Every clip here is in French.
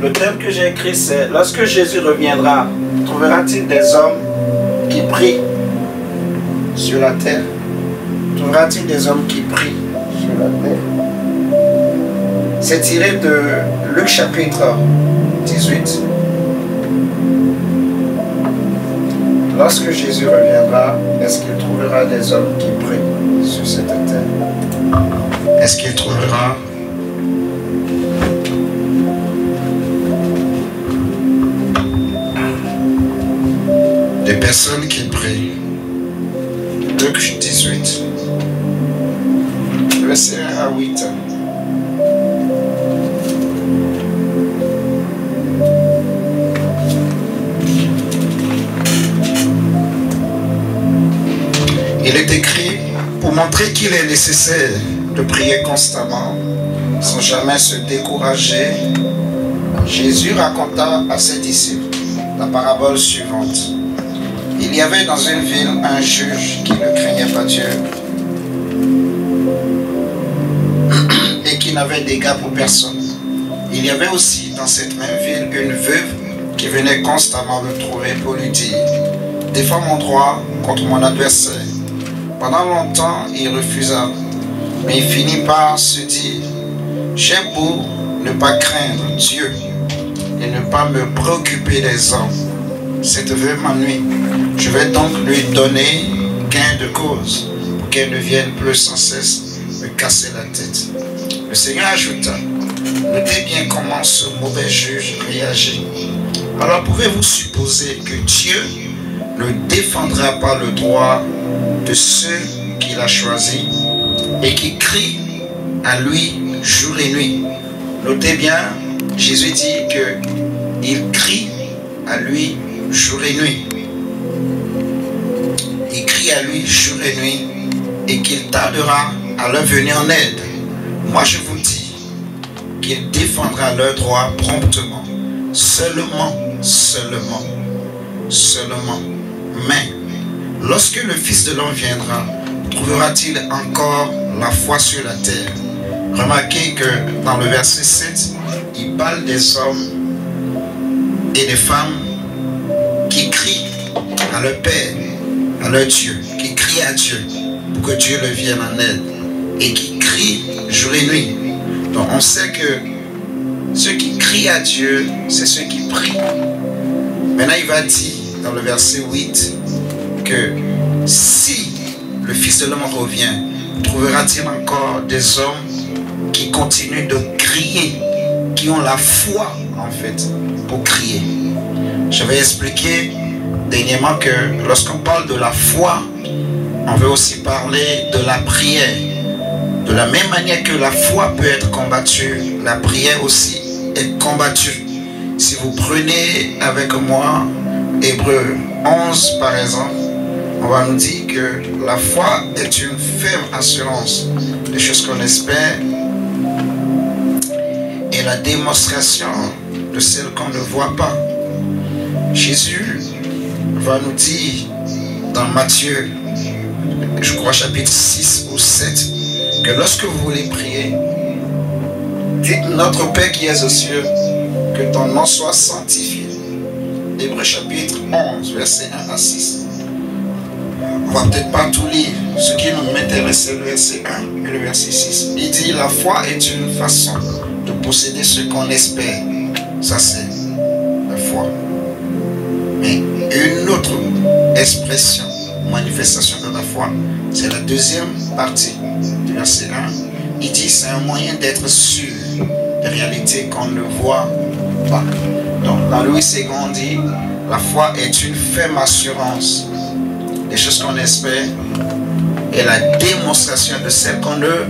Le thème que j'ai écrit, c'est: lorsque Jésus reviendra, trouvera-t-il des hommes qui prient sur la terre? Trouvera-t-il des hommes qui prient sur la terre? C'est tiré de Luc chapitre 18. Lorsque Jésus reviendra, est-ce qu'il trouvera des hommes qui prient sur cette terre? Est-ce qu'il trouvera des personnes qui prient? Luc 18, verset 1 à 8. Il est écrit: pour montrer qu'il est nécessaire de prier constamment, sans jamais se décourager, Jésus raconta à ses disciples la parabole suivante. Il y avait dans une ville un juge qui ne craignait pas Dieu et qui n'avait d'égard pour personne. Il y avait aussi dans cette même ville une veuve qui venait constamment le trouver pour lui dire: défends mon droit contre mon adversaire. Pendant longtemps, il refusa, mais il finit par se dire: j'ai beau ne pas craindre Dieu et ne pas me préoccuper des hommes, cette veuve m'ennuie. Je vais donc lui donner gain de cause pour qu'elle ne vienne plus sans cesse me casser la tête. Le Seigneur ajouta: notez bien comment ce mauvais juge réagit. Alors pouvez-vous supposer que Dieu ne défendra pas le droit de ceux qu'il a choisis et qui crient à lui jour et nuit? Notez bien, Jésus dit qu'il crie à lui jour et nuit. Il crie à lui jour et nuit et qu'il tardera à leur venir en aide. Moi je vous dis qu'il défendra leurs droits promptement. Seulement. Mais lorsque le Fils de l'homme viendra, trouvera-t-il encore la foi sur la terre? Remarquez que dans le verset 7, il parle des hommes et des femmes qui crient à leur Père, à leur Dieu, qui crient à Dieu pour que Dieu leur vienne en aide et qui crient jour et nuit. Donc on sait que ceux qui crient à Dieu, c'est ceux qui prient. Maintenant il va dire dans le verset 8 que si le Fils de l'homme revient, trouvera-t-il encore des hommes qui continuent de crier, qui ont la foi en fait pour crier? J'avais expliqué dernièrement que lorsqu'on parle de la foi, on veut aussi parler de la prière. De la même manière que la foi peut être combattue, la prière aussi est combattue. Si vous prenez avec moi Hébreux 11 par exemple, on va nous dire que la foi est une ferme assurance des choses qu'on espère et la démonstration de celles qu'on ne voit pas. Jésus va nous dire dans Matthieu, je crois chapitre 6 ou 7, que lorsque vous voulez prier, dites: notre Père qui es aux cieux, que ton nom soit sanctifié. Hébreux chapitre 11, verset 1 à 6. On va peut-être pas tout lire. Ce qui nous m'intéresse, c'est le verset 1 et le verset 6. Il dit: la foi est une façon de posséder ce qu'on espère. Ça, c'est la foi. Mais une autre expression, manifestation de la foi, c'est la deuxième partie du verset 1. Il dit: c'est un moyen d'être sûr des réalités qu'on ne voit pas. Donc, dans Louis II, on dit: la foi est une ferme assurance des choses qu'on espère et la démonstration de celles qu'on ne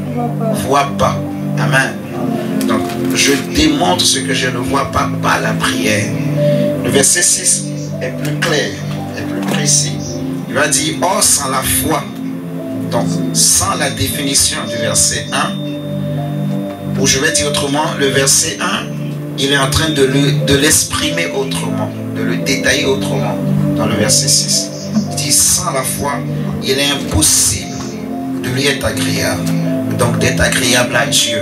voit pas. Amen. Donc, je démontre ce que je ne vois pas par la prière. Le verset 6 est plus clair, est plus précis. Il va dire: or, sans la foi, donc sans la définition du verset 1, ou je vais dire autrement, le verset 1, il est en train de l'exprimer autrement, de le détailler autrement dans le verset 6. Il dit: sans la foi, il est impossible de lui être agréable, donc d'être agréable à Dieu.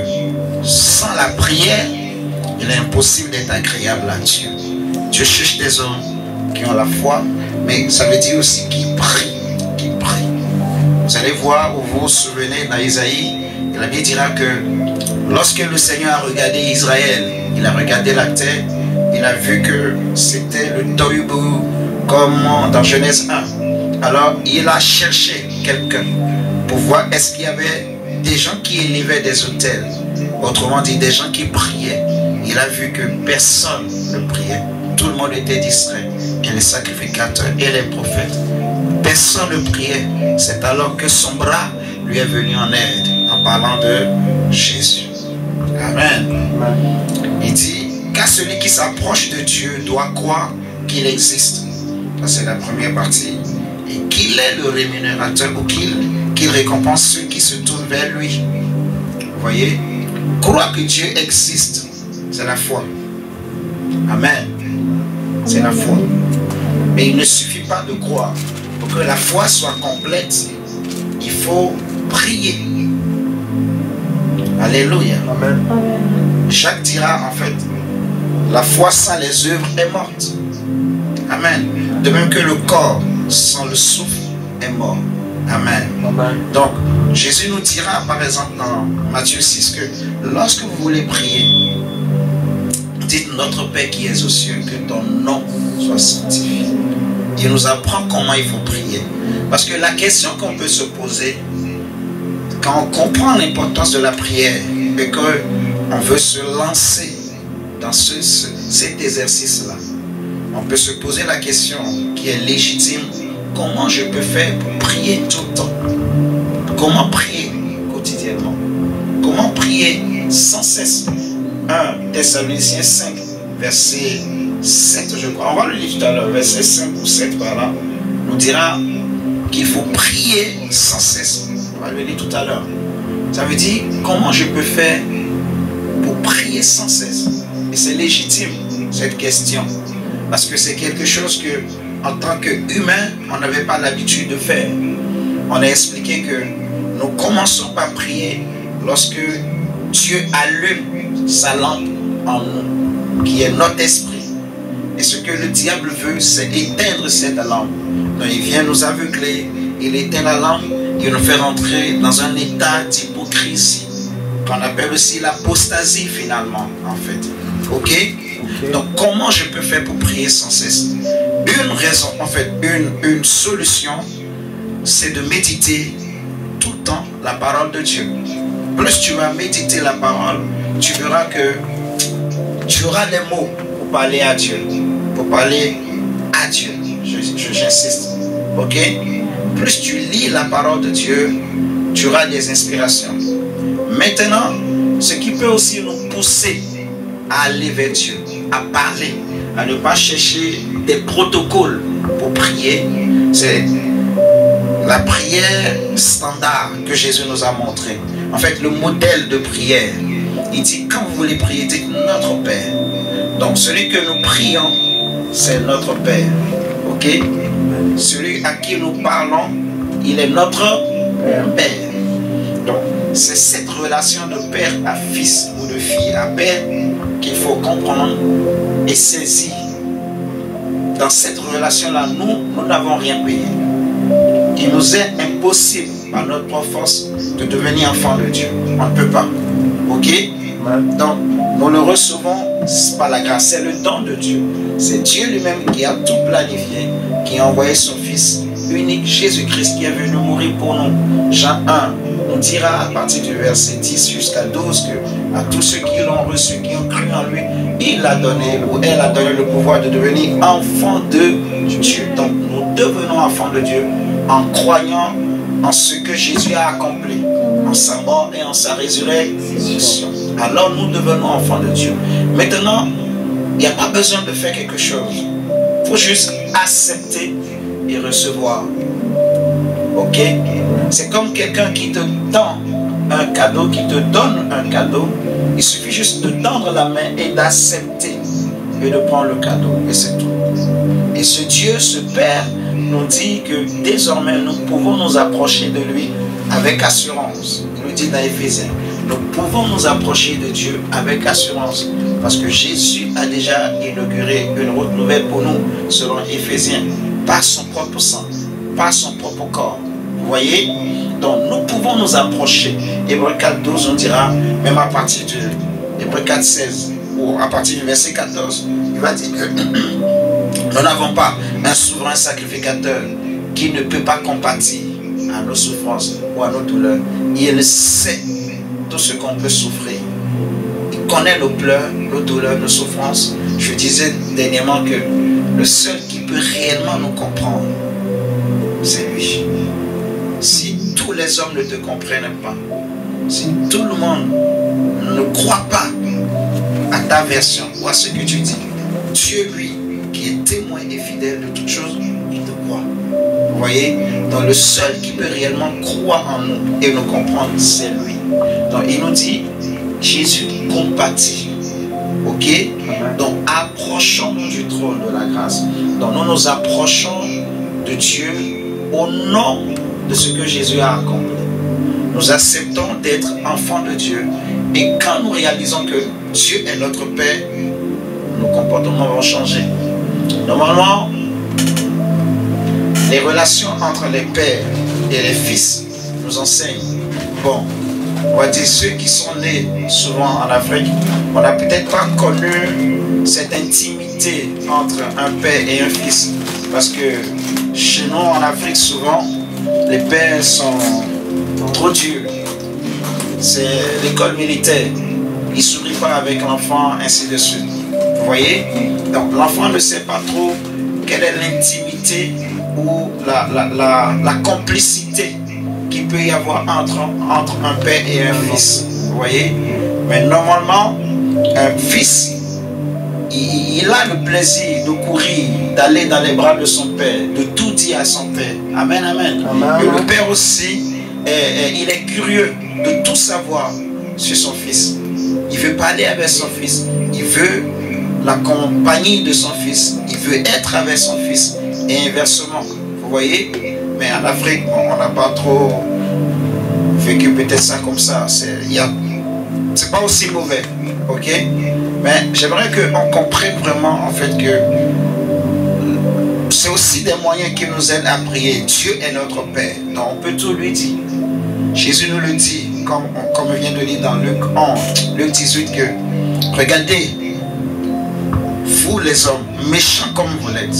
Sans la prière, il est impossible d'être agréable à Dieu. Dieu cherche des hommes qui ont la foi, mais ça veut dire aussi qui prient. Qui prient. Vous allez voir, vous vous souvenez dans Isaïe, la Bible dira que lorsque le Seigneur a regardé Israël, il a regardé la terre, il a vu que c'était le tohu-bohu, comme dans Genèse 1. Alors il a cherché quelqu'un pour voir est-ce qu'il y avait des gens qui élevaient des autels, autrement dit des gens qui priaient. Il a vu que personne ne priait, tout le monde était distrait, et les sacrificateurs et les prophètes. Personne ne priait. C'est alors que son bras lui est venu en aide en parlant de Jésus. Amen. Il dit, car celui qui s'approche de Dieu doit croire qu'il existe. Ça c'est la première partie. Et qu'il est le rémunérateur ou qu'il récompense ceux qui se tournent vers lui. Vous voyez, croire que Dieu existe, c'est la foi. Amen. C'est la foi. Mais il ne suffit pas de croire. Pour que la foi soit complète, il faut prier. Alléluia. Amen. Jacques dira en fait, la foi sans les œuvres est morte. Amen. De même que le corps sans le souffle est mort. Amen. Amen. Donc, Jésus nous dira par exemple dans Matthieu 6 que lorsque vous voulez prier, dites notre Père qui es aux cieux, que ton nom soit sanctifié. Il nous apprend comment il faut prier. Parce que la question qu'on peut se poser, quand on comprend l'importance de la prière et qu'on veut se lancer dans cet exercice-là, on peut se poser la question qui est légitime, comment je peux faire pour prier tout le temps? Comment prier quotidiennement? Comment prier sans cesse? 1 Thessaloniciens 5, verset 7, je crois. On va le lire tout à l'heure, verset 5 ou 7 par là, nous dira qu'il faut prier sans cesse. On va le lire tout à l'heure. Ça veut dire comment je peux faire pour prier sans cesse. Et c'est légitime cette question. Parce que c'est quelque chose que, en tant qu'humain, on n'avait pas l'habitude de faire. On a expliqué que nous commençons par prier lorsque Dieu allume sa lampe en nous, qui est notre esprit. Et ce que le diable veut, c'est éteindre cette lampe. Donc il vient nous aveugler, il éteint la lampe, il nous fait rentrer dans un état d'hypocrisie, qu'on appelle aussi l'apostasie finalement, en fait. Ok? Donc comment je peux faire pour prier sans cesse? Une raison, en fait, une solution, c'est de méditer tout le temps la parole de Dieu. Plus tu vas méditer la parole, tu verras que tu auras des mots pour parler à Dieu. Pour parler à Dieu. J'insiste. Ok? Plus tu lis la parole de Dieu, tu auras des inspirations. Maintenant, ce qui peut aussi nous pousser à aller vers Dieu, à parler, à ne pas chercher des protocoles pour prier, c'est la prière standard que Jésus nous a montré. En fait, le modèle de prière. Il dit, quand vous voulez prier, dites notre Père. Donc, celui que nous prions, c'est notre Père. Ok? Celui à qui nous parlons, il est notre Père. Donc, c'est cette relation de père à fils ou de fille à père qu'il faut comprendre et saisir. Dans cette relation-là, nous n'avons rien payé. Il nous est impossible, par notre propre force, de devenir enfant de Dieu. On ne peut pas. Ok? Donc, nous le recevons par la grâce. C'est le don de Dieu. C'est Dieu lui-même qui a tout planifié, qui a envoyé son Fils unique, Jésus-Christ, qui est venu mourir pour nous. Jean 1 nous dira à partir du verset 10 jusqu'à 12 que à tous ceux qui l'ont reçu, qui ont cru en lui, il a donné ou elle a donné le pouvoir de devenir enfant de Dieu. Donc, nous devenons enfants de Dieu en croyant en ce que Jésus a accompli, en sa mort et en sa résurrection. Alors nous devenons enfants de Dieu. Maintenant, il n'y a pas besoin de faire quelque chose. Il faut juste accepter et recevoir. Ok? C'est comme quelqu'un qui te tend un cadeau, qui te donne un cadeau. Il suffit juste de tendre la main et d'accepter et de prendre le cadeau. Et c'est tout. Et ce Dieu, ce Père, nous dit que désormais nous pouvons nous approcher de lui avec assurance. Il nous dit dans Éphésiens, nous pouvons nous approcher de Dieu avec assurance parce que Jésus a déjà inauguré une route nouvelle pour nous selon Éphésiens, par son propre sang, par son propre corps. Vous voyez? Donc nous pouvons nous approcher. Hébreux 4:12 on dira, même à partir de Hébreux 4:16 ou à partir du verset 14, il va dire que nous n'avons pas un souverain sacrificateur qui ne peut pas compatir à nos souffrances ou à nos douleurs. Il sait tout ce qu'on peut souffrir. Il connaît nos pleurs, nos douleurs, nos souffrances. Je disais dernièrement que le seul qui peut réellement nous comprendre, c'est lui. Si tous les hommes ne te comprennent pas, si tout le monde ne croit pas à ta version ou à ce que tu dis, Dieu, lui, qui est témoin et fidèle de toutes choses, il te croit. Vous voyez? Donc le seul qui peut réellement croire en nous et nous comprendre, c'est lui. Donc il nous dit, Jésus compatit. Ok? Donc approchons-nous du trône de la grâce. Donc nous nous approchons de Dieu au nom de ce que Jésus a accompli. Nous acceptons d'être enfants de Dieu. Et quand nous réalisons que Dieu est notre Père, nos comportements vont changer. Normalement, les relations entre les pères et les fils nous enseignent. Bon, on va dire ceux qui sont nés souvent en Afrique, on n'a peut-être pas connu cette intimité entre un père et un fils. Parce que chez nous en Afrique, souvent, les pères sont trop durs. C'est l'école militaire. Ils ne sourient pas avec l'enfant, ainsi de suite. Vous voyez? Donc l'enfant ne sait pas trop quelle est l'intimité ou la complicité qu'il peut y avoir entre un père et un fils. Vous voyez? Mais normalement, un fils, il a le plaisir de courir, d'aller dans les bras de son père, de tout dire à son père. Amen, amen. Et le père aussi, il est curieux de tout savoir sur son fils. Il veut parler avec son fils. Il veut la compagnie de son fils. Il veut être avec son fils. Et inversement. Vous voyez? Mais en Afrique, on n'a pas trop vécu peut-être ça comme ça. C'est pas aussi mauvais. Ok? Mais j'aimerais qu'on comprenne vraiment en fait que c'est aussi des moyens qui nous aident à prier. Dieu est notre Père. Donc on peut tout lui dire. Jésus nous le dit, comme on vient de lire dans Luc 11, Luc 18, que regardez, vous les hommes, méchants comme vous êtes,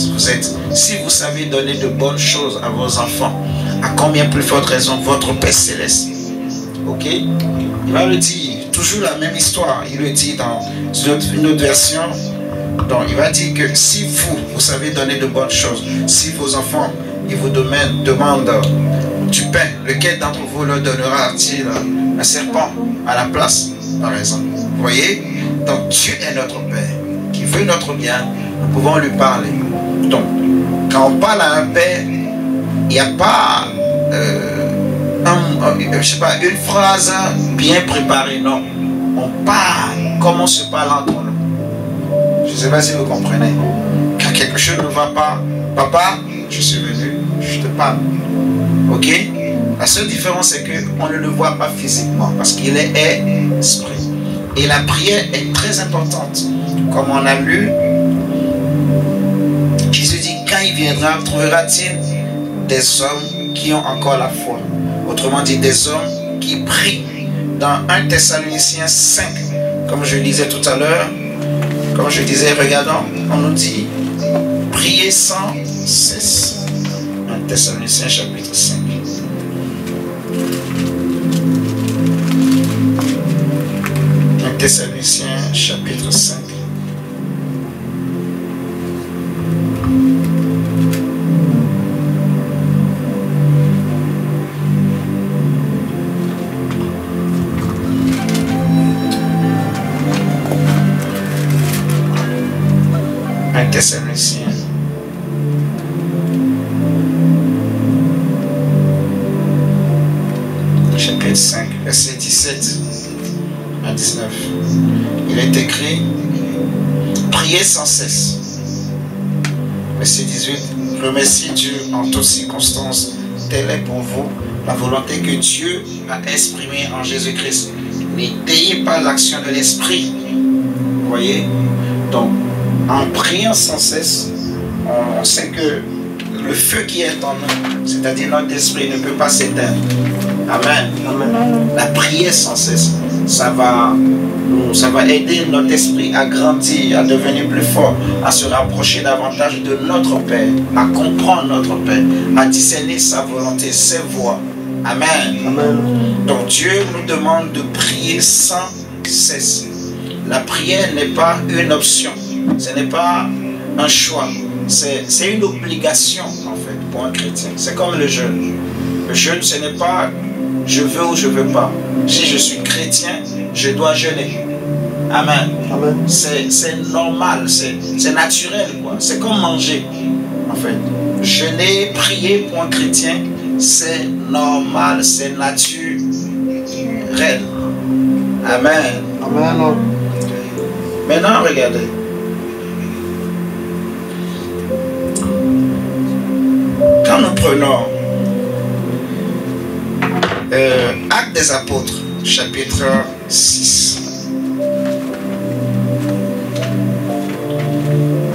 si vous savez donner de bonnes choses à vos enfants, à combien plus forte raison votre Père Céleste. Ok? Il va le dire, toujours la même histoire, il le dit dans une autre version. Donc il va dire que si vous savez donner de bonnes choses, si vos enfants, ils vous demandent du pain, lequel d'entre vous leur donnera-t-il un serpent à la place, par exemple? Vous voyez? Donc Dieu est notre Père, qui veut notre bien, nous pouvons lui parler. Donc, quand on parle à un Père, il n'y a pas, je sais pas, une phrase bien préparée, non. On parle comme on se parle entre nous. Je ne sais pas si vous comprenez. Quand quelque chose ne va pas, papa, je suis venu, je te parle. Ok? La seule différence, c'est qu'on ne le voit pas physiquement parce qu'il est esprit. Et la prière est très importante. Comme on a lu, Jésus dit, quand il viendra, trouvera-t-il des hommes qui ont encore la foi? Autrement dit, des hommes qui prient. Dans 1 Thessaloniciens 5, comme je disais tout à l'heure, comme je disais, regardons, on nous dit, priez sans cesse. 1 Thessaloniciens chapitre 5. Thessaloniciens chapitre 5. Un Thessaloniciens. Chapitre 5, verset 17. 19. Il est écrit, priez sans cesse. Verset 18, remerciez Dieu en toutes circonstances, telle est pour vous la volonté que Dieu a exprimée en Jésus-Christ. N'étayez pas l'action de l'esprit. Vous voyez? Donc, en priant sans cesse, on sait que le feu qui est en nous, c'est-à-dire notre esprit, ne peut pas s'éteindre. Amen. Amen. La prière sans cesse, ça va aider notre esprit à grandir, à devenir plus fort, à se rapprocher davantage de notre Père, à comprendre notre Père, à discerner sa volonté, ses voies. Amen. Amen. Donc Dieu nous demande de prier sans cesse. La prière n'est pas une option, ce n'est pas un choix, c'est une obligation en fait pour un chrétien. C'est comme le jeûne. Le jeûne, ce n'est pas je veux ou je ne veux pas. Si je suis chrétien, je dois jeûner. Amen. Amen. C'est normal, c'est naturel, quoi. C'est comme manger, en fait. Jeûner, prier pour un chrétien, c'est normal, c'est naturel. Amen. Amen. Maintenant, regardez. Quand nous prenons Actes des Apôtres, chapitre 6.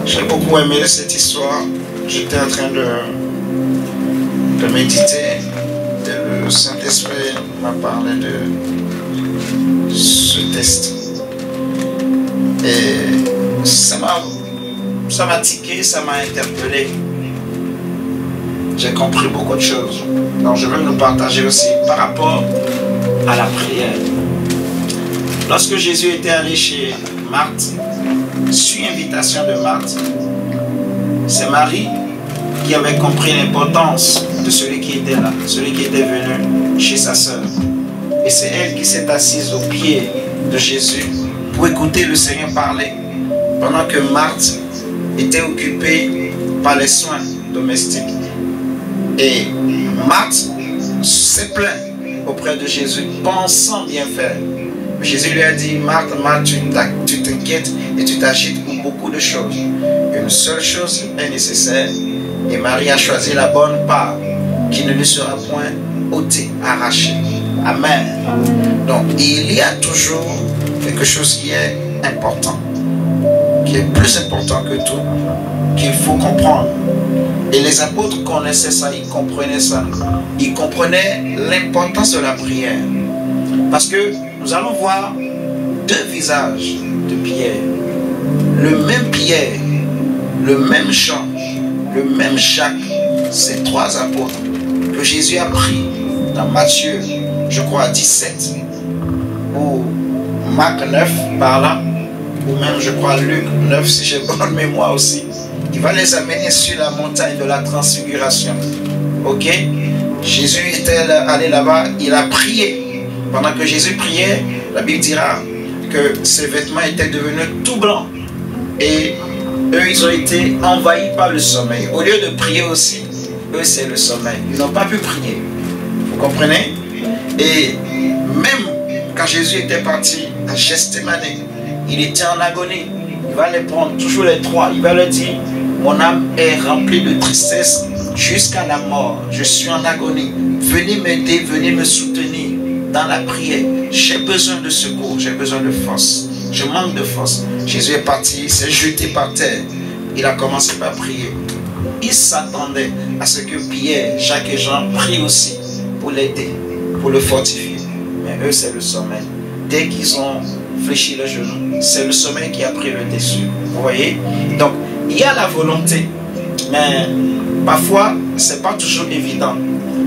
J'ai beaucoup aimé cette histoire. J'étais en train de méditer. Et le Saint-Esprit m'a parlé de ce texte. Et ça m'a tiqué, ça m'a interpellé. J'ai compris beaucoup de choses. Donc je vais nous partager aussi par rapport à la prière. Lorsque Jésus était allé chez Marthe, sur invitation de Marthe, c'est Marie qui avait compris l'importance de celui qui était là, celui qui était venu chez sa sœur. Et c'est elle qui s'est assise aux pieds de Jésus pour écouter le Seigneur parler, pendant que Marthe était occupée par les soins domestiques. Et Marthe s'est plaint auprès de Jésus, pensant bien faire. Jésus lui a dit, Marthe, tu t'inquiètes et tu t'agites pour beaucoup de choses. Une seule chose est nécessaire, et Marie a choisi la bonne part, qui ne lui sera point ôtée, arrachée. Amen. Donc, il y a toujours quelque chose qui est important, qui est plus important que tout, qu'il faut comprendre. Et les apôtres connaissaient ça, ils comprenaient ça. Ils comprenaient l'importance de la prière. Parce que nous allons voir deux visages de Pierre. Le même Pierre, le même Jean, le même Jacques, ces trois apôtres que Jésus a pris dans Matthieu, je crois, 17, ou Marc 9, par là, ou même, je crois, Luc 9, si j'ai bonne mémoire aussi. Il va les amener sur la montagne de la transfiguration. Ok? Jésus était allé là-bas, il a prié. Pendant que Jésus priait, la Bible dira que ses vêtements étaient devenus tout blancs. Et eux, ils ont été envahis par le sommeil. Au lieu de prier aussi, eux, c'est le sommeil. Ils n'ont pas pu prier. Vous comprenez? Et même quand Jésus était parti à Gethsémane, il était en agonie. Il va les prendre, toujours les trois. Il va leur dire, mon âme est remplie de tristesse jusqu'à la mort. Je suis en agonie. Venez m'aider, venez me soutenir dans la prière. J'ai besoin de secours, j'ai besoin de force. Je manque de force. Jésus est parti, il s'est jeté par terre. Il a commencé par prier. Il s'attendait à ce que Pierre, Jacques et Jean prient aussi pour l'aider, pour le fortifier. Mais eux, c'est le sommeil. Dès qu'ils ont fléchi le genou, c'est le sommeil qui a pris le dessus. Vous voyez? Donc, il y a la volonté, mais parfois, ce n'est pas toujours évident.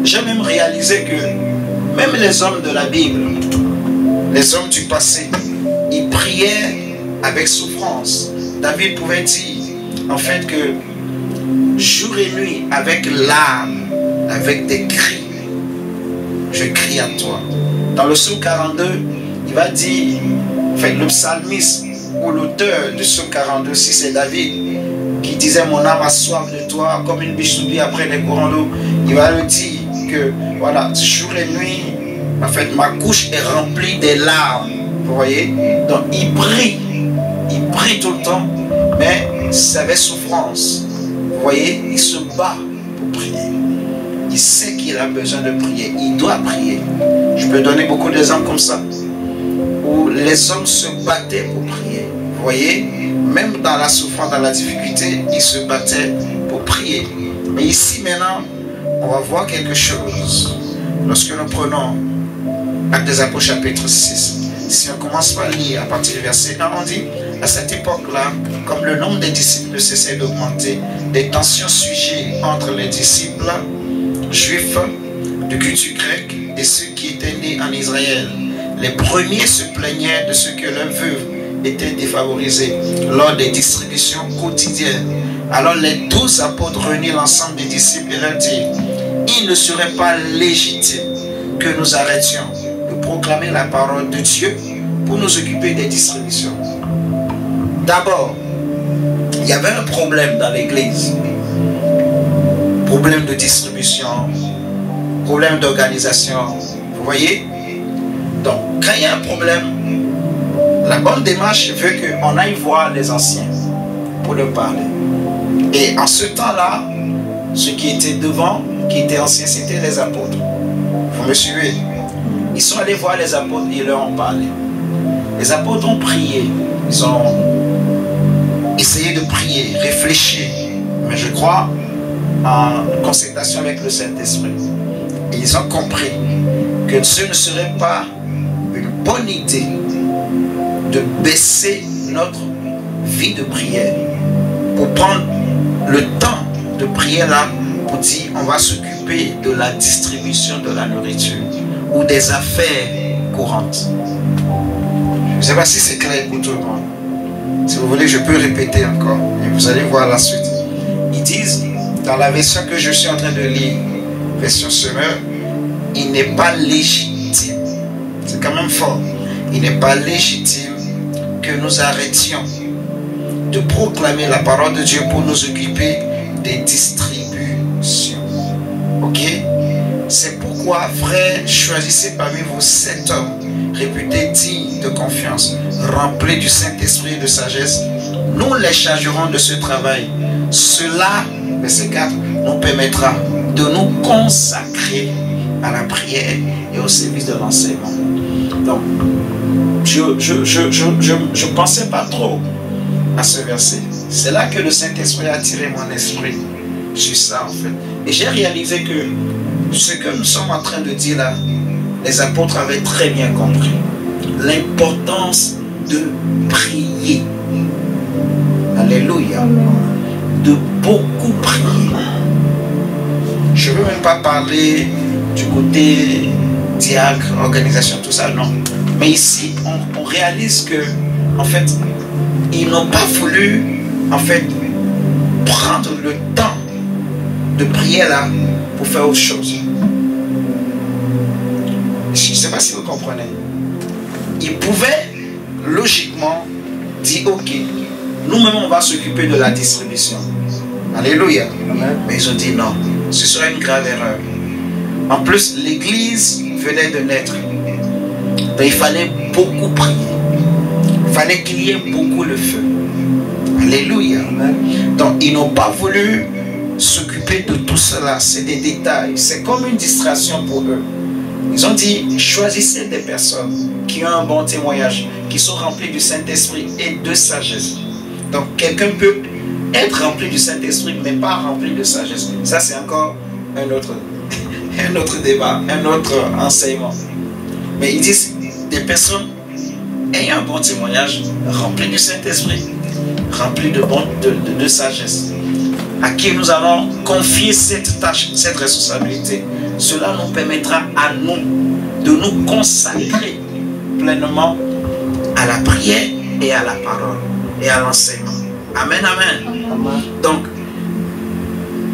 J'ai même réalisé que même les hommes de la Bible, les hommes du passé, ils priaient avec souffrance. David pouvait dire, en fait, que jour et nuit, avec larmes, avec des cris, je crie à toi. Dans le psaume 42, il va dire, en fait, le psalmiste ou l'auteur du psaume 42, si c'est David, qui disait, mon âme a soif de toi, comme une biche soupire après les courants d'eau, il va le dire que, voilà, jour et nuit, en fait, ma couche est remplie des larmes. Vous voyez? Donc, il prie tout le temps, mais c'est avec souffrance. Vous voyez? Il se bat pour prier. Il sait qu'il a besoin de prier. Il doit prier. Je peux donner beaucoup d'exemples comme ça. où les hommes se battaient pour prier. Vous voyez, même dans la souffrance, dans la difficulté, ils se battaient pour prier. Mais ici maintenant, on va voir quelque chose. Lorsque nous prenons Actes des Apôtres chapitre 6, si on commence par lire à partir du verset 1, on dit, à cette époque-là, comme le nombre des disciples cessait d'augmenter, des tensions surgirent entre les disciples juifs de culture grecque et ceux qui étaient nés en Israël. Les premiers se plaignaient de ce que leurs veuves étaient défavorisées lors des distributions quotidiennes. Alors les 12 apôtres réunirent l'ensemble des disciples et leur dirent, il ne serait pas légitime que nous arrêtions de proclamer la parole de Dieu pour nous occuper des distributions. D'abord, il y avait un problème dans l'église. Problème de distribution, problème d'organisation. Vous voyez? Donc, quand il y a un problème, la bonne démarche veut qu'on aille voir les anciens pour leur parler. Et en ce temps-là, ceux qui étaient devant, qui étaient anciens, c'était les apôtres. Vous me suivez? Ils sont allés voir les apôtres et ils leur ont parlé. Les apôtres ont prié. Ils ont essayé de prier, réfléchir. Mais je crois en concertation avec le Saint-Esprit. Et ils ont compris que ce ne serait pas une bonne idée de baisser notre vie de prière pour prendre le temps de prière là pour dire on va s'occuper de la distribution de la nourriture ou des affaires courantes. Je ne sais pas si c'est clair pour tout le monde. Si vous voulez, je peux répéter encore et vous allez voir la suite. Ils disent, dans la version que je suis en train de lire, version Semeur, il n'est pas légitime, c'est quand même fort, il n'est pas légitime que nous arrêtions de proclamer la parole de Dieu pour nous occuper des distributions. Ok? C'est pourquoi, frères, choisissez parmi vous 7 hommes réputés dignes de confiance, remplis du Saint-Esprit et de sagesse. Nous les chargerons de ce travail. Cela, verset 4, nous permettra de nous consacrer à la prière et au service de l'enseignement. Donc, je pensais pas trop à ce verset. C'est là que le Saint-Esprit a attiré mon esprit sur ça en fait. Et j'ai réalisé que ce que nous sommes en train de dire là, les apôtres avaient très bien compris. L'importance de prier. Alléluia. De beaucoup prier. Je ne veux même pas parler du côté diacre, organisation, tout ça, non. Mais ici, on réalise que, en fait, ils n'ont pas voulu, en fait, prendre le temps de prier là pour faire autre chose. Je ne sais pas si vous comprenez. Ils pouvaient logiquement dire, ok, nous-mêmes on va s'occuper de la distribution. Alléluia. Amen. Mais ils ont dit non, ce serait une grave erreur. En plus, l'église venait de naître. Donc il fallait beaucoup prier. Il fallait qu'il y ait beaucoup le feu. Alléluia. Amen. Donc ils n'ont pas voulu s'occuper de tout cela. C'est des détails. C'est comme une distraction pour eux. Ils ont dit, choisissez des personnes qui ont un bon témoignage, qui sont remplies du Saint-Esprit et de sagesse. Donc quelqu'un peut être rempli du Saint-Esprit, mais pas rempli de sagesse. Ça, c'est encore un autre débat, un autre enseignement. Mais ils disent, des personnes ayant un bon témoignage, remplies du Saint-Esprit, remplies de sagesse, à qui nous allons confier cette tâche, cette responsabilité. Cela nous permettra à nous de nous consacrer pleinement à la prière et à la parole et à l'enseignement. Amen, amen. Amen. Donc,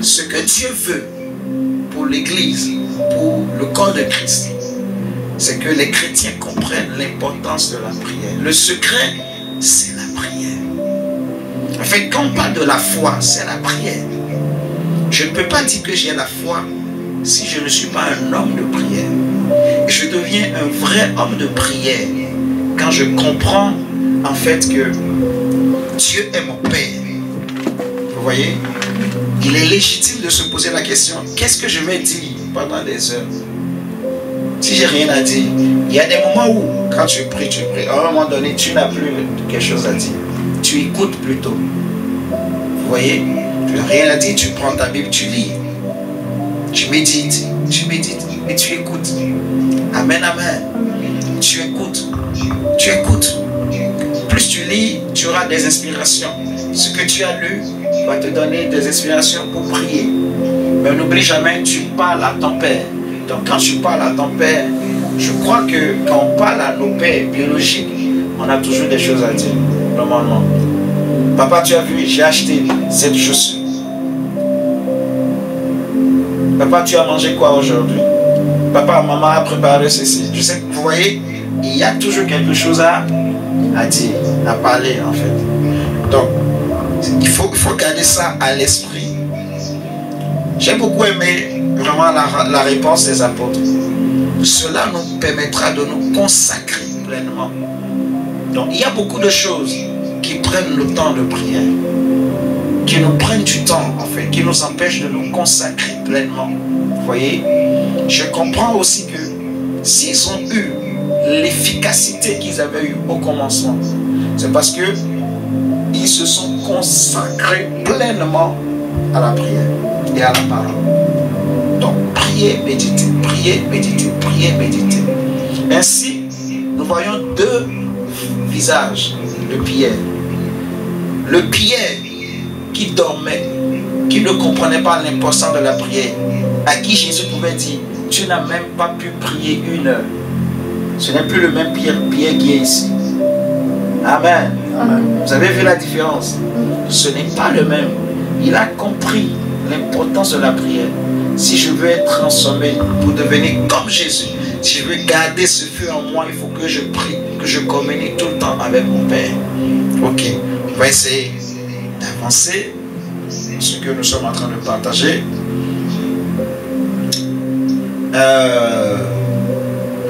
ce que Dieu veut pour l'Église, pour le corps de Christ, c'est que les chrétiens comprennent l'importance de la prière. Le secret, c'est la prière. En fait, quand on parle de la foi, c'est la prière. Je ne peux pas dire que j'ai la foi si je ne suis pas un homme de prière. Et je deviens un vrai homme de prière quand je comprends en fait que Dieu est mon Père. Vous voyez? Il est légitime de se poser la question, qu'est-ce que je vais dire pendant des heures? Si j'ai rien à dire, il y a des moments où, quand tu pries, à un moment donné, tu n'as plus quelque chose à dire. Tu écoutes plutôt. Vous voyez? Tu n'as rien à dire, tu prends ta Bible, tu lis. Tu médites, et tu écoutes. Amen, amen. Tu écoutes. Plus tu lis, tu auras des inspirations. Ce que tu as lu va te donner des inspirations pour prier. Mais n'oublie jamais, tu parles à ton Père. Donc quand tu parles à ton Père, je crois que quand on parle à nos pères biologiques, on a toujours des choses à dire, normalement. Papa, tu as vu, j'ai acheté cette chaussure. Papa, tu as mangé quoi aujourd'hui? Papa, maman a préparé ceci. Je sais que vous voyez, il y a toujours quelque chose à dire, à parler en fait. Donc, il faut garder ça à l'esprit. J'ai beaucoup aimé vraiment la réponse des apôtres. Cela nous permettra de nous consacrer pleinement. Donc, il y a beaucoup de choses qui prennent le temps de prière, qui nous prennent du temps, en fait, qui nous empêchent de nous consacrer pleinement. Vous voyez? Je comprends aussi que s'ils ont eu l'efficacité qu'ils avaient eue au commencement, c'est parce que ils se sont consacrés pleinement à la prière et à la parole. Donc, prier, méditer, prier, méditer, prier, méditer. Ainsi, nous voyons deux visages de Pierre. Le Pierre qui dormait, qui ne comprenait pas l'importance de la prière, à qui Jésus pouvait dire, tu n'as même pas pu prier 1 heure. Ce n'est plus le même Pierre qui est ici. Amen. Amen. Vous avez vu la différence? Ce n'est pas le même. Il a compris l'importance de la prière. Si je veux être transformé pour devenir comme Jésus, si je veux garder ce feu en moi, il faut que je prie, que je communie tout le temps avec mon Père. Ok, on va essayer d'avancer ce que nous sommes en train de partager.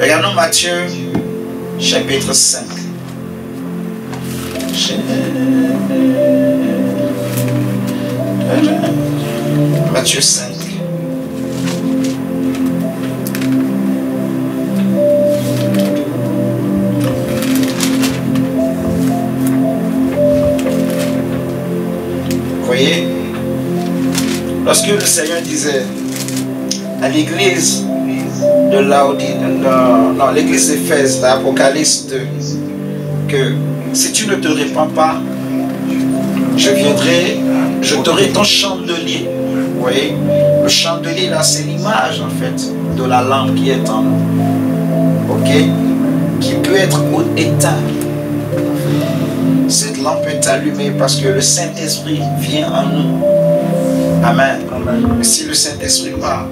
Regardons Matthieu chapitre 5. Matthieu 5. Vous voyez, lorsque le Seigneur disait à l'église de l'église d'Éphèse, l'Apocalypse 2, que si tu ne te répands pas, je viendrai, je t'aurai ton chandelier. Vous voyez, le chandelier là, c'est l'image en fait de la lampe qui est en nous. Ok, qui peut être éteinte. Cette lampe est allumée parce que le Saint-Esprit vient en nous. Amen. Amen. Mais si le Saint-Esprit part,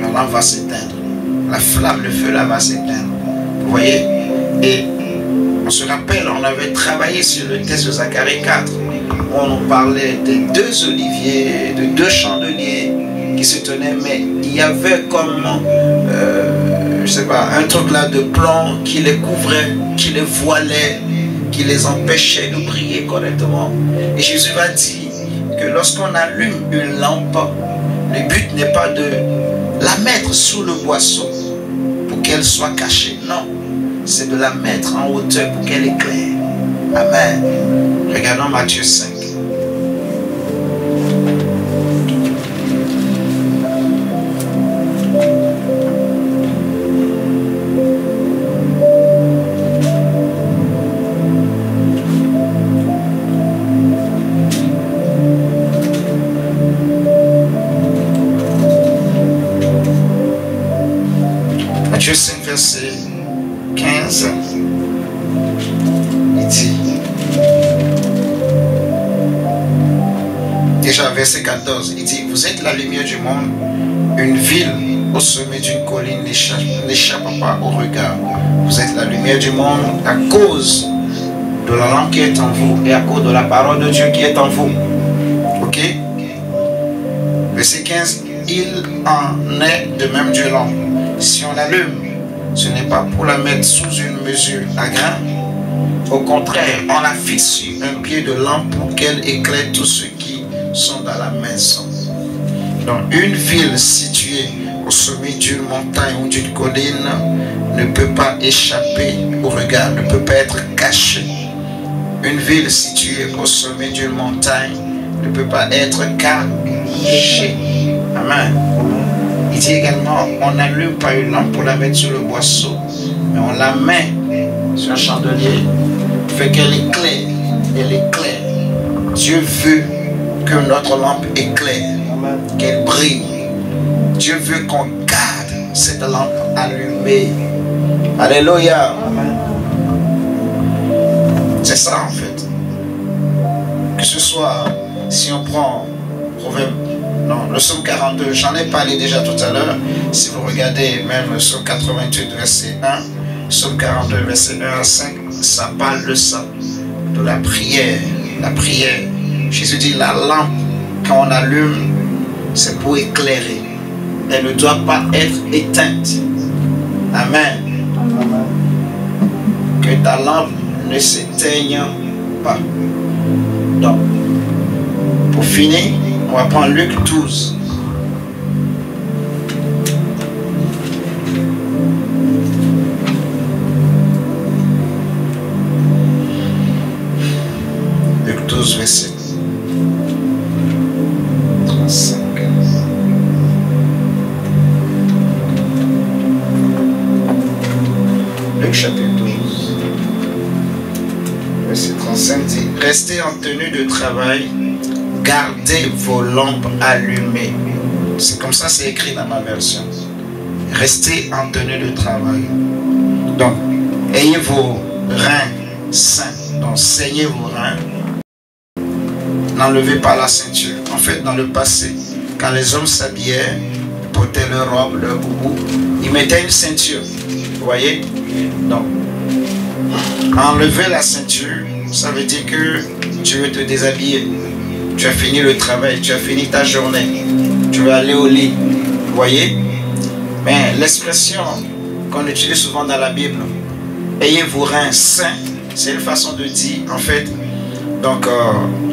la lampe va s'éteindre. La flamme, le feu là va s'éteindre. Vous voyez? Et on se rappelle, on avait travaillé sur le texte de Zacharie 4. On nous parlait des 2 oliviers, de 2 chandeliers qui se tenaient, mais il y avait comme, je sais pas, un truc là de plomb qui les couvrait, qui les voilait, qui les empêchait de briller correctement. Et Jésus va dire que lorsqu'on allume une lampe, le but n'est pas de la mettre sous le boisseau pour qu'elle soit cachée. Non, c'est de la mettre en hauteur pour qu'elle éclaire. Amen. Regardons Matthieu 5. Matthieu 5, verset 15. Il dit, déjà verset 14, il dit, vous êtes la lumière du monde, une ville au sommet d'une colline n'échappe pas au regard. Vous êtes la lumière du monde à cause de la lampe qui est en vous et à cause de la parole de Dieu qui est en vous. Ok? Verset 15, il en est de même du lampe. Si on l'allume, ce n'est pas pour la mettre sous une mesure à grain. Au contraire, on la fixe sur un pied de lampe pour qu'elle éclaire tous ceux qui sont dans la maison. Donc, une ville située au sommet d'une montagne ou d'une colline ne peut pas échapper au regard, ne peut pas être cachée. Une ville située au sommet d'une montagne ne peut pas être cachée. Amen. Il dit également, on n'allume pas une lampe pour la mettre sur le boisseau, mais on la met sur un chandelier, fait qu'elle éclaire. Elle éclaire. Dieu veut que notre lampe éclaire, qu'elle brille. Dieu veut qu'on garde cette lampe allumée. Alléluia. C'est ça en fait. Que ce soit, si on prend le psaume 42, j'en ai parlé déjà tout à l'heure. Si vous regardez même le psaume 88, verset 1, psaume 42, verset 1 à 5, ça parle de ça, de la prière. La prière. Jésus dit la lampe, quand on allume, c'est pour éclairer. Elle ne doit pas être éteinte. Amen. Que ta lampe ne s'éteigne pas. Donc, pour finir, on va prendre Luc 12. Luc 12, verset 35. Luc chapitre 12, verset 35 dit: restez en tenue de travail, gardez vos lampes allumées. C'est comme ça, c'est écrit dans ma version. Restez en tenue de travail. Donc, ayez vos reins sains. Donc, saignez vos reins. N'enlevez pas la ceinture. En fait, dans le passé, quand les hommes s'habillaient, portaient leur robe, leur boubou, ils mettaient une ceinture. Vous voyez? Donc, enlever la ceinture, ça veut dire que tu veux te déshabiller. Tu as fini le travail, tu as fini ta journée. Tu veux aller au lit. Vous voyez? Mais l'expression qu'on utilise souvent dans la Bible, ayez vos reins sains, c'est une façon de dire, en fait, donc,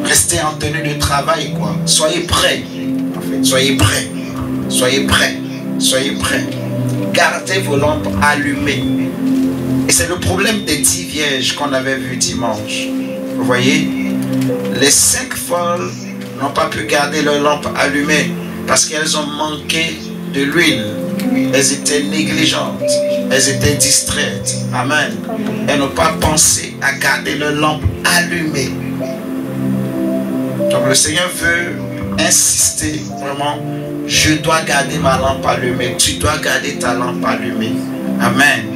restez en tenue de travail, quoi. Soyez prêts. En fait, soyez prêts. Soyez prêts. Soyez prêts. Gardez vos lampes allumées. Et c'est le problème des 10 vierges qu'on avait vu dimanche. Vous voyez, les 5 folles n'ont pas pu garder leurs lampes allumées parce qu'elles ont manqué de l'huile. Elles étaient négligentes. Elles étaient distraites. Amen. Elles n'ont pas pensé à garder leurs lampes allumées. Donc le Seigneur veut insister vraiment. Je dois garder ma lampe allumée. Tu dois garder ta lampe allumée. Amen.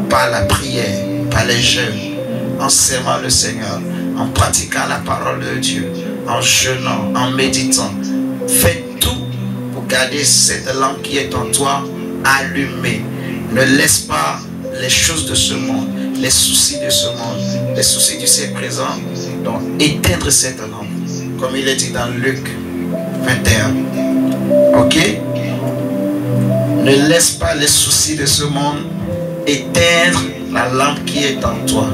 Par la prière, par les jeûnes, en servant le Seigneur, en pratiquant la parole de Dieu, en jeûnant, en méditant. Fais tout pour garder cette lampe qui est en toi allumée. Ne laisse pas les choses de ce monde, les soucis de ce monde, les soucis du siècle présent, donc éteindre cette lampe. Comme il est dit dans Luc 21. Ok? Ne laisse pas les soucis de ce monde éteindre la lampe qui est en toi.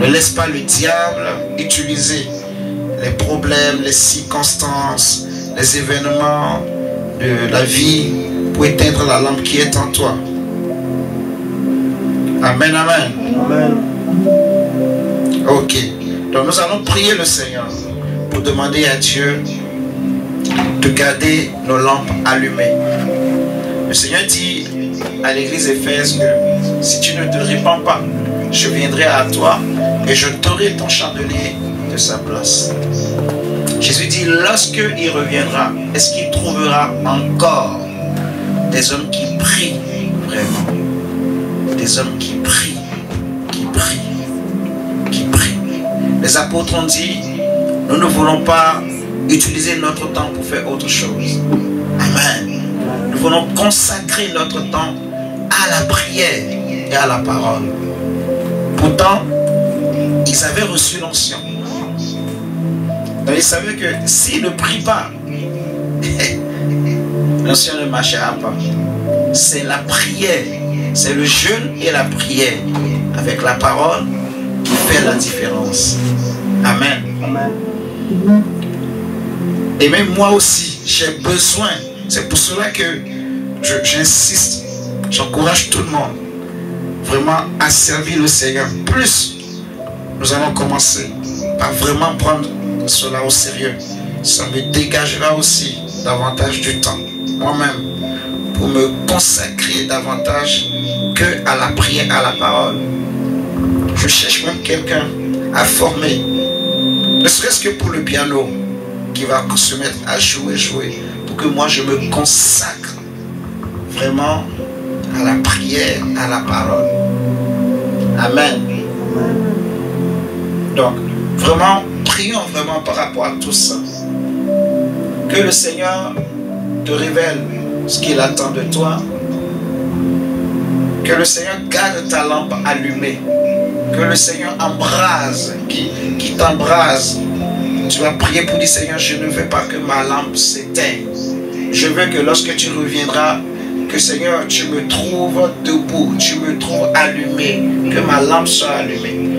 Ne laisse pas le diable utiliser les problèmes, les circonstances, les événements de la vie pour éteindre la lampe qui est en toi. Amen, amen. Amen. Ok. Donc nous allons prier le Seigneur pour demander à Dieu de garder nos lampes allumées. Le Seigneur dit à l'église Éphèse que si tu ne te répands pas, je viendrai à toi et je t'aurai ton chandelier de sa place. Jésus dit, lorsque il reviendra, est-ce qu'il trouvera encore des hommes qui prient vraiment? Des hommes qui prient, qui prient, qui prient. Les apôtres ont dit, nous ne voulons pas utiliser notre temps pour faire autre chose. Amen. Nous voulons consacrer notre temps à la prière et à la parole. Pourtant, ils avaient reçu l'onction. Donc ils savaient que s'ils ne prient pas, l'onction ne marchera pas. C'est la prière, c'est le jeûne et la prière avec la parole qui fait la différence. Amen. Amen. Et même moi aussi, j'ai besoin. C'est pour cela que j'insiste, j'encourage tout le monde vraiment à servir le Seigneur. Plus nous allons commencer par vraiment prendre cela au sérieux, ça me dégagera aussi davantage du temps moi-même pour me consacrer davantage que à la prière, à la parole. Je cherche même quelqu'un à former, ne serait-ce que pour le piano, qui va se mettre à jouer, pour que moi je me consacre vraiment à la prière, à la parole. Amen. Donc, vraiment, prions vraiment par rapport à tout ça. Que le Seigneur te révèle ce qu'il attend de toi. Que le Seigneur garde ta lampe allumée. Que le Seigneur embrase, qui t'embrase. Tu vas prier pour dire, Seigneur, je ne veux pas que ma lampe s'éteigne. Je veux que lorsque tu reviendras, que Seigneur, tu me trouves debout, tu me trouves allumé, que ma lampe soit allumée.